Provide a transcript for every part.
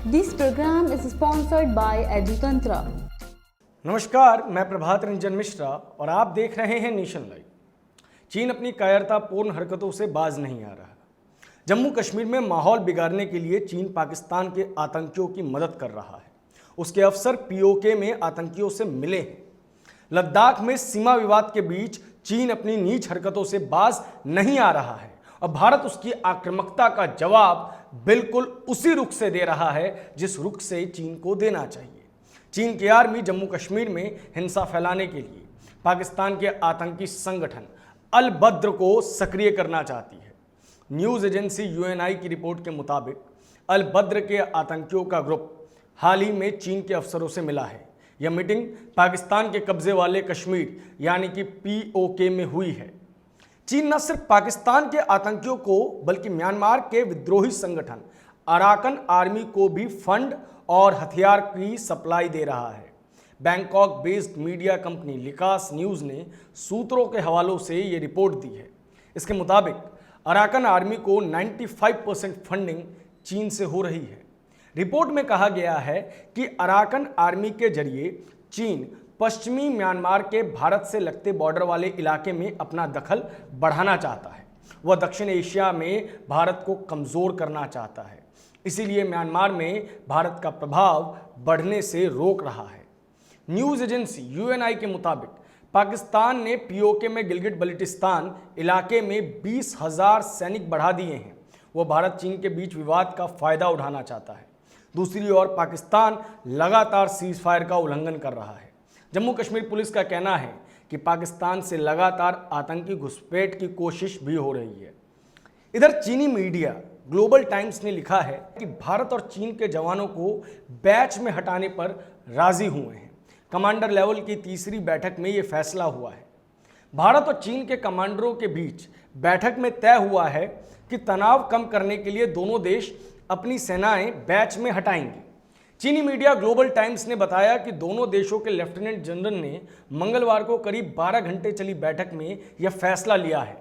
This program is sponsored by EduTantra. नमस्कार, मैं प्रभात रंजन मिश्रा और आप देख रहे हैं नेशन लाइव। चीन अपनी कायरतापूर्ण हरकतों से बाज नहीं आ रहा। जम्मू कश्मीर में माहौल बिगाड़ने के लिए चीन पाकिस्तान के आतंकियों की मदद कर रहा है। उसके अफसर पीओके में आतंकियों से मिले हैं। लद्दाख में सीमा विवाद के बीच चीन अपनी नीच हरकतों से बाज नहीं आ रहा है और भारत उसकी आक्रामकता का जवाब बिल्कुल उसी रुख से दे रहा है जिस रुख से चीन को देना चाहिए। चीन की आर्मी जम्मू कश्मीर में हिंसा फैलाने के लिए पाकिस्तान के आतंकी संगठन अल बद्र को सक्रिय करना चाहती है। न्यूज़ एजेंसी यूएनआई की रिपोर्ट के मुताबिक अल बद्र के आतंकियों का ग्रुप हाल ही में चीन के अफसरों से मिला है। यह मीटिंग पाकिस्तान के कब्जे वाले कश्मीर यानी कि पीओके में हुई है। चीन न सिर्फ पाकिस्तान के आतंकियों को बल्कि म्यांमार के विद्रोही संगठन अराकन आर्मी को भी फंड और हथियार की सप्लाई दे रहा है। बैंकॉक बेस्ड मीडिया कंपनी लिकास न्यूज़ ने सूत्रों के हवालों से ये रिपोर्ट दी है। इसके मुताबिक अराकन आर्मी को 95% फंडिंग चीन से हो रही है। रिपोर्ट में कहा गया है कि अराकन आर्मी के जरिए चीन पश्चिमी म्यांमार के भारत से लगते बॉर्डर वाले इलाके में अपना दखल बढ़ाना चाहता है। वह दक्षिण एशिया में भारत को कमज़ोर करना चाहता है, इसीलिए म्यांमार में भारत का प्रभाव बढ़ने से रोक रहा है। न्यूज़ एजेंसी यूएनआई के मुताबिक पाकिस्तान ने पीओके में गिलगिट बल्टिस्तान इलाके में 20,000 सैनिक बढ़ा दिए हैं। वह भारत चीन के बीच विवाद का फायदा उठाना चाहता है। दूसरी ओर पाकिस्तान लगातार सीज फायर का उल्लंघन कर रहा है। जम्मू कश्मीर पुलिस का कहना है कि पाकिस्तान से लगातार आतंकी घुसपैठ की कोशिश भी हो रही है। इधर चीनी मीडिया ग्लोबल टाइम्स ने लिखा है कि भारत और चीन के जवानों को बैच में हटाने पर राजी हुए हैं। कमांडर लेवल की तीसरी बैठक में यह फैसला हुआ है। भारत और चीन के कमांडरों के बीच बैठक में तय हुआ है कि तनाव कम करने के लिए दोनों देश अपनी सेनाएं बैच में हटाएंगे। चीनी मीडिया ग्लोबल टाइम्स ने बताया कि दोनों देशों के लेफ्टिनेंट जनरल ने मंगलवार को करीब 12 घंटे चली बैठक में यह फैसला लिया है।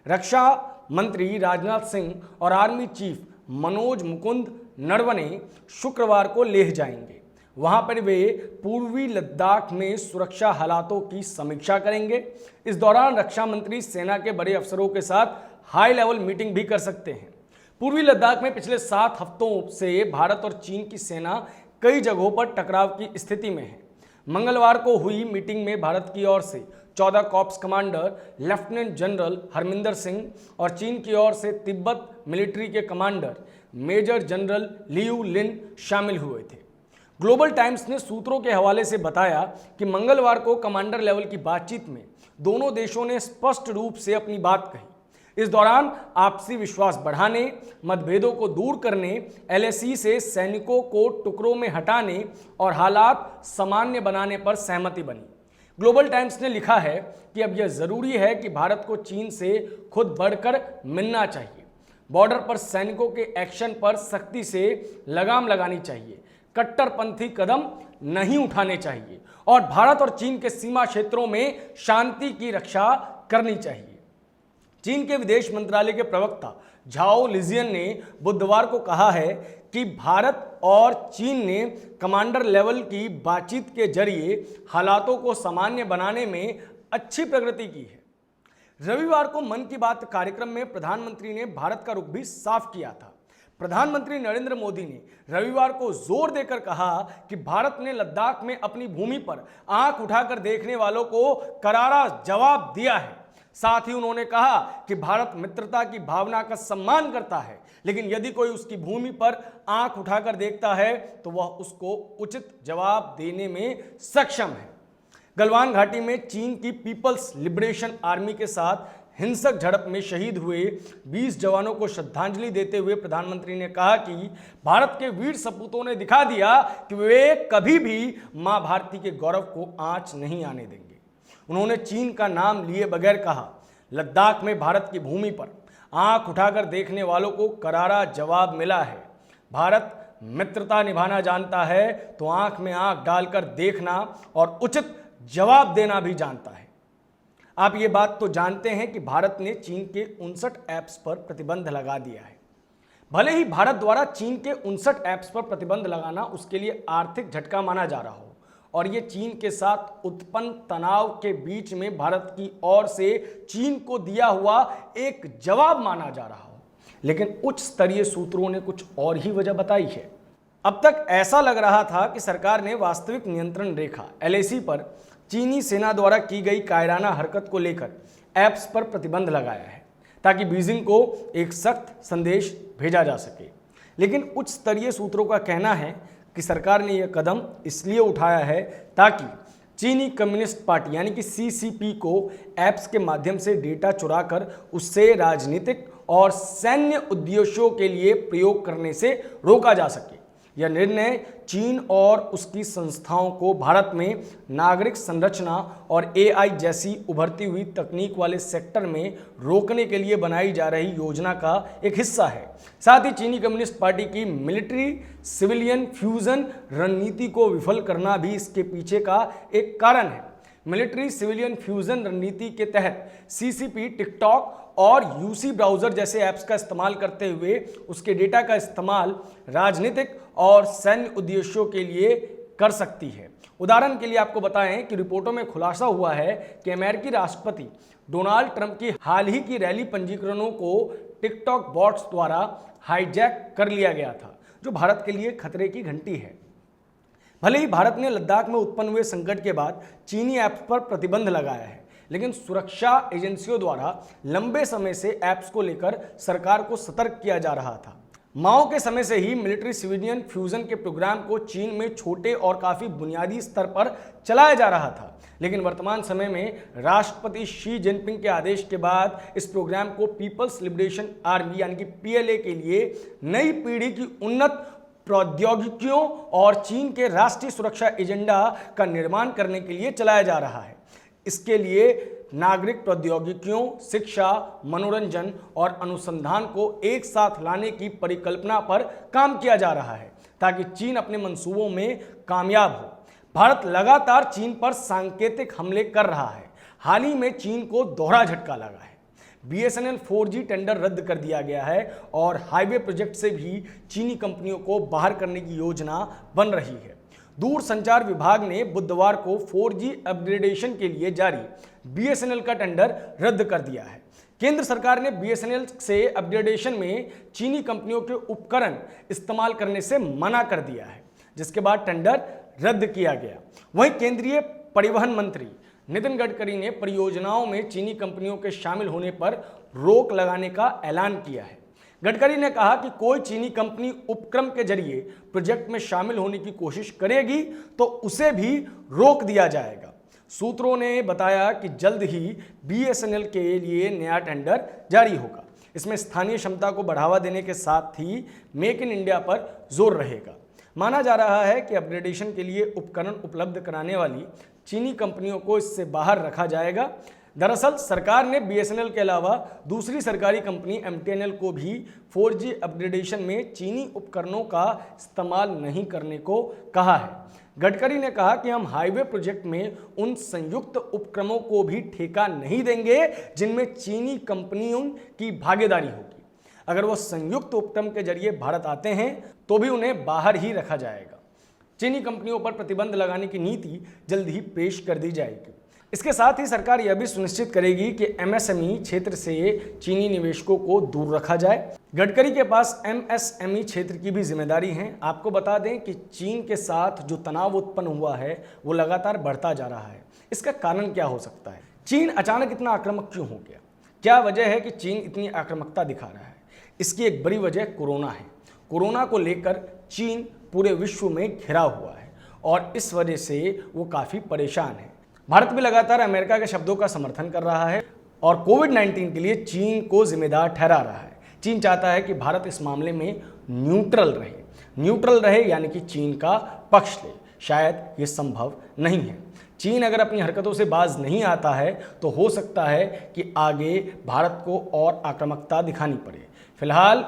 रक्षा मंत्री राजनाथ सिंह और आर्मी चीफ मनोज मुकुंद नरवणे शुक्रवार को लेह जाएंगे। वहां पर वे पूर्वी लद्दाख में सुरक्षा हालातों की समीक्षा करेंगे। इस दौरान रक्षा मंत्री सेना के बड़े अफसरों के साथ हाई लेवल मीटिंग भी कर सकते हैं। पूर्वी लद्दाख में पिछले 7 हफ्तों से भारत और चीन की सेना कई जगहों पर टकराव की स्थिति में है। मंगलवार को हुई मीटिंग में भारत की ओर से 14 corps commander lieutenant general Harminder Singh और चीन की ओर से तिब्बत मिलिट्री के commander major general Liu Lin शामिल हुए थे। ग्लोबल टाइम्स ने सूत्रों के हवाले से बताया कि मंगलवार को कमांडर लेवल की बातचीत में दोनों देशों ने स्पष्ट रूप से अपनी बात कही। इस दौरान आपसी विश्वास बढ़ाने, मतभेदों को दूर करने, एलएसी से सैनिकों को टुकड़ों में हटाने और हालात सामान्य बनाने पर सहमति बनी। ग्लोबल टाइम्स ने लिखा है कि अब यह जरूरी है कि भारत को चीन से खुद बढ़कर मिलना चाहिए। बॉर्डर पर सैनिकों के एक्शन पर सख्ती से लगाम लगानी चाहिए। कट्टरपंथी कदम नहीं उठाने चाहिए और भारत और चीन के सीमा क्षेत्रों में शांति की रक्षा करनी चाहिए। चीन के विदेश मंत्रालय के प्रवक्ता झाओ लिजियन ने बुधवार को कहा है कि भारत और चीन ने कमांडर लेवल की बातचीत के जरिए हालातों को सामान्य बनाने में अच्छी प्रगति की है। रविवार को मन की बात कार्यक्रम में प्रधानमंत्री ने भारत का रुख भी साफ किया था। प्रधानमंत्री नरेंद्र मोदी ने रविवार को जोर देकर कहा कि भारत ने लद्दाख में अपनी भूमि पर आंख उठाकर देखने वालों को करारा जवाब दिया है। साथ ही उन्होंने कहा कि भारत मित्रता की भावना का सम्मान करता है, लेकिन यदि कोई उसकी भूमि पर आंख उठाकर देखता है तो वह उसको उचित जवाब देने में सक्षम है। गलवान घाटी में चीन की पीपल्स लिबरेशन आर्मी के साथ हिंसक झड़प में शहीद हुए 20 जवानों को श्रद्धांजलि देते हुए प्रधानमंत्री ने कहा कि भारत के वीर सपूतों ने दिखा दिया कि वे कभी भी मां भारती के गौरव को आंच नहीं आने देंगे। उन्होंने चीन का नाम लिए बगैर कहा, लद्दाख में भारत की भूमि पर आंख उठाकर देखने वालों को करारा जवाब मिला है। भारत मित्रता निभाना जानता है तो आंख में आंख डालकर देखना और उचित जवाब देना भी जानता है। आप ये बात तो जानते हैं कि भारत ने चीन के 59 ऐप्स पर प्रतिबंध लगा दिया है। भले ही भारत द्वारा चीन के 59 ऐप्स पर प्रतिबंध लगाना उसके लिए आर्थिक झटका माना जा रहा हो और ये चीन के साथ उत्पन्न तनाव के बीच में भारत की ओर से चीन को दिया हुआ एक जवाब माना जा रहा हो, लेकिन उच्च स्तरीय सूत्रों ने कुछ और ही वजह बताई है। अब तक ऐसा लग रहा था कि सरकार ने वास्तविक नियंत्रण रेखा LAC पर चीनी सेना द्वारा की गई कायराना हरकत को लेकर ऐप्स पर प्रतिबंध लगाया है ताकि बीजिंग को एक सख्त संदेश भेजा जा सके, लेकिन उच्च स्तरीय सूत्रों का कहना है कि सरकार ने यह कदम इसलिए उठाया है ताकि चीनी कम्युनिस्ट पार्टी यानी कि CCP को ऐप्स के माध्यम से डेटा चुराकर उससे राजनीतिक और सैन्य उद्देश्यों के लिए प्रयोग करने से रोका जा सके। यह निर्णय चीन और उसकी संस्थाओं को भारत में नागरिक संरचना और AI जैसी उभरती हुई तकनीक वाले सेक्टर में रोकने के लिए बनाई जा रही योजना का एक हिस्सा है। साथ ही चीनी कम्युनिस्ट पार्टी की मिलिट्री सिविलियन फ्यूजन रणनीति को विफल करना भी इसके पीछे का एक कारण है। मिलिट्री सिविलियन फ्यूजन रणनीति के तहत CCP टिकटॉक और UC ब्राउज़र जैसे ऐप्स का इस्तेमाल करते हुए उसके डेटा का इस्तेमाल राजनीतिक और सैन्य उद्देश्यों के लिए कर सकती है। उदाहरण के लिए आपको बताएं कि रिपोर्टों में खुलासा हुआ है कि अमेरिकी राष्ट्रपति डोनाल्ड ट्रंप की हाल ही की रैली पंजीकरणों को टिकटॉक बॉट्स द्वारा हाईजैक कर लिया गया था, जो भारत के लिए खतरे की घंटी है। भले ही भारत ने लद्दाख में उत्पन्न हुए संकट के बाद चीनी ऐप्स पर प्रतिबंध लगाया है, लेकिन सुरक्षा एजेंसियों द्वारा लंबे समय से ऐप्स को लेकर सरकार को सतर्क किया जा रहा था। माओ के समय से ही मिलिट्री सिविलियन फ्यूजन के प्रोग्राम को चीन में छोटे और काफी बुनियादी स्तर पर चलाया जा रहा था, लेकिन वर्तमान समय में राष्ट्रपति शी जिनपिंग के आदेश के बाद इस प्रोग्राम को पीपल्स लिबरेशन आर्मी यानी कि PLA के लिए नई पीढ़ी की उन्नत प्रौद्योगिकियों और चीन के राष्ट्रीय सुरक्षा एजेंडा का निर्माण करने के लिए चलाया जा रहा है। इसके लिए नागरिक प्रौद्योगिकियों, शिक्षा, मनोरंजन और अनुसंधान को एक साथ लाने की परिकल्पना पर काम किया जा रहा है ताकि चीन अपने मंसूबों में कामयाब हो। भारत लगातार चीन पर सांकेतिक हमले कर रहा है। हाल ही में चीन को दोहरा झटका लगा है। BSNL 4G टेंडर रद्द कर दिया गया है और हाईवे प्रोजेक्ट से भी चीनी कंपनियों को बाहर करने की योजना बन रही है। दूरसंचार विभाग ने बुधवार को 4G अपग्रेडेशन के लिए जारी BSNL का टेंडर रद्द कर दिया है। केंद्र सरकार ने BSNL से अपग्रेडेशन में चीनी कंपनियों के उपकरण इस्तेमाल करने से मना कर दिया है, जिसके बाद टेंडर रद्द किया गया। वहीं केंद्रीय परिवहन मंत्री नितिन गडकरी ने परियोजनाओं में चीनी कंपनियों के शामिल होने पर रोक लगाने का ऐलान किया है। गडकरी ने कहा कि कोई चीनी कंपनी उपक्रम के जरिए प्रोजेक्ट में शामिल होने की कोशिश करेगी तो उसे भी रोक दिया जाएगा। सूत्रों ने बताया कि जल्द ही BSNL के लिए नया टेंडर जारी होगा। इसमें स्थानीय क्षमता को बढ़ावा देने के साथ ही मेक इन इंडिया पर जोर रहेगा। माना जा रहा है कि अपग्रेडेशन के लिए उपकरण उपलब्ध कराने वाली चीनी कंपनियों को इससे बाहर रखा जाएगा। दरअसल सरकार ने BSNL के अलावा दूसरी सरकारी कंपनी MTNL को भी 4G अपग्रेडेशन में चीनी उपकरणों का इस्तेमाल नहीं करने को कहा है। गडकरी ने कहा कि हम हाईवे प्रोजेक्ट में उन संयुक्त उपक्रमों को भी ठेका नहीं देंगे जिनमें चीनी कंपनियों की भागीदारी होगी। अगर वो संयुक्त उपक्रम के जरिए भारत आते हैं तो भी उन्हें बाहर ही रखा जाएगा। चीनी कंपनियों पर प्रतिबंध लगाने की नीति जल्द ही पेश कर दी जाएगी। इसके साथ ही सरकार यह भी सुनिश्चित करेगी कि MSME क्षेत्र से चीनी निवेशकों को दूर रखा जाए। गडकरी के पास MSME क्षेत्र की भी जिम्मेदारी है। आपको बता दें कि चीन के साथ जो तनाव उत्पन्न हुआ है वो लगातार बढ़ता जा रहा है। इसका कारण क्या हो सकता है? चीन अचानक इतना आक्रामक क्यों हो गया? क्या वजह है कि चीन इतनी आक्रामकता दिखा रहा है? इसकी एक बड़ी वजह कोरोना है। कोरोना को लेकर चीन पूरे विश्व में घिरा हुआ है और इस वजह से वो काफ़ी परेशान है। भारत भी लगातार अमेरिका के शब्दों का समर्थन कर रहा है और कोविड-19 के लिए चीन को जिम्मेदार ठहरा रहा है। चीन चाहता है कि भारत इस मामले में न्यूट्रल रहे यानी कि चीन का पक्ष ले। शायद ये संभव नहीं है। चीन अगर अपनी हरकतों से बाज नहीं आता है तो हो सकता है कि आगे भारत को और आक्रामकता दिखानी पड़े। फिलहाल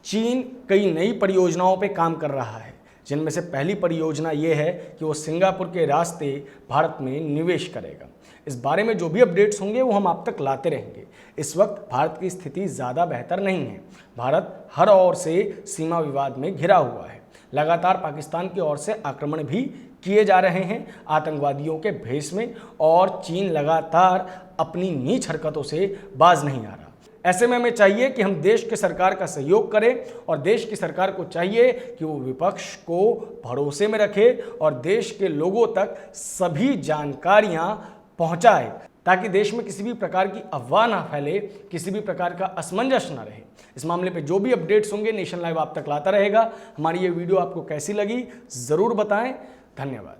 चीन कई नई परियोजनाओं पर काम कर रहा है जिनमें से पहली परियोजना ये है कि वो सिंगापुर के रास्ते भारत में निवेश करेगा। इस बारे में जो भी अपडेट्स होंगे वो हम आप तक लाते रहेंगे। इस वक्त भारत की स्थिति ज़्यादा बेहतर नहीं है। भारत हर ओर से सीमा विवाद में घिरा हुआ है। लगातार पाकिस्तान की ओर से आक्रमण भी किए जा रहे हैं आतंकवादियों के भेष में, और चीन लगातार अपनी नीच हरकतों से बाज नहीं आ रहा। ऐसे में हमें चाहिए कि हम देश के सरकार का सहयोग करें, और देश की सरकार को चाहिए कि वो विपक्ष को भरोसे में रखे और देश के लोगों तक सभी जानकारियां पहुंचाए, ताकि देश में किसी भी प्रकार की अफवाह ना फैले, किसी भी प्रकार का असमंजस ना रहे। इस मामले पे जो भी अपडेट्स होंगे नेशन लाइव आप तक लाता रहेगा। हमारी ये वीडियो आपको कैसी लगी ज़रूर बताएं। धन्यवाद।